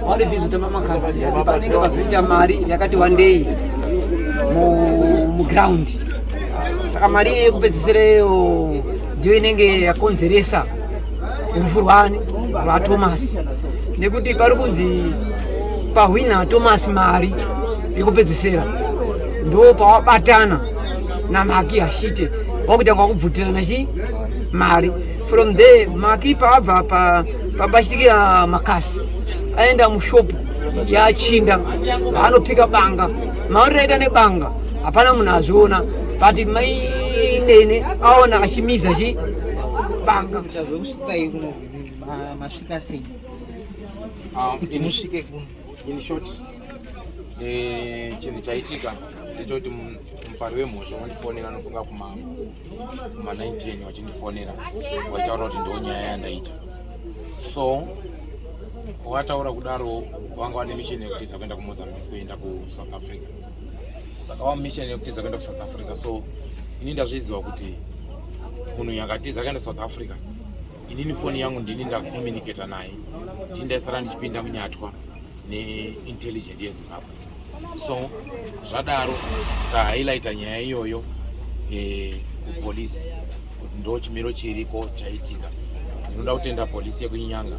wari vizuta mamakasi panenge pazoita mari yakati one day mu ground. Saka mari yekupedzisirayo ndiyo inenge yakonzeresa rufu rwa Thomas, nekuti pari kunzi pahwina Thomas mari yekupedzisira ndo pawabatana na Maki Ashite wakutanga kubvutirana mari. From there Maki paabva pabashitika makasi aenda mushopu yachinda anopika banga mauri aita nebanga hapana munhu azviona but mainene aona achimiza banga. Masvika sei kuti musvike kuno? In short, chinhu chaitika ndechoti mupari wemhosva wandifonera anofunga kuma 9:10 wachindifonera waitaura kuti ndo nyaya yandaita. So wataura kudaro wanga wane mission yekutiza kuenda kuMozambique kuenda kuSouth Africa. Saka wa mission yekutiza kuenda kuSouth Africa. So ini ndazviziva kuti munhu yakatiza akaenda South Africa, inini foni yangu ndini ndakomunicata naye, ndindaisara ndichipinda munyatwa neintelligent yeZimbabwe. So zvadaro tahighlighta nyaya iyoyo kupolisi kuti ndo chimiro chiriko chaitika. Ndinoda kutenda polisi yekuNyanga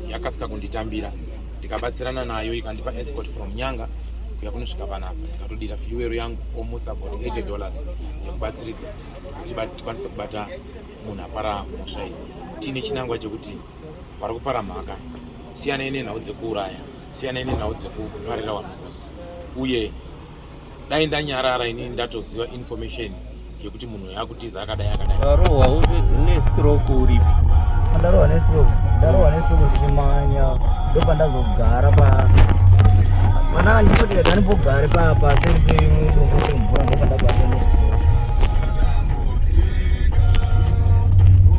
yakasika kunditambira, ndikabatsirana nayo ikandipa escort from Nyanga kuya kunosvika panapa. Ndikatodira fuel yangu almost about $80 yekubatsiridza kuti tikwanise kubata munhu apara mhosva iyi. Tine chinangwa chekuti vari kupara mhaka, siyanai nenhau dzekuuraya, siyanai nenhau dzekuparira vanhu ngozi. Uye dai ndanyarara ini ndatoziva information yekuti munhu yakutiza akadai. Ndarohwa nestroke uripi? Ndarohwa nestroke zvichimanya ndopandazogara pana ndipoti ndanimbogare pasenzemvura ndopandabata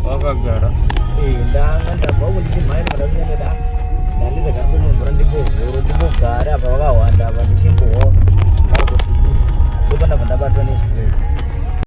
wakagara ndabva uko ndichimhanya ndikadakunyameda ndandizagara ndimvura ndimbogare apa vakawanda apa ndichimbowa ndopandabva ndabatwa nestroke.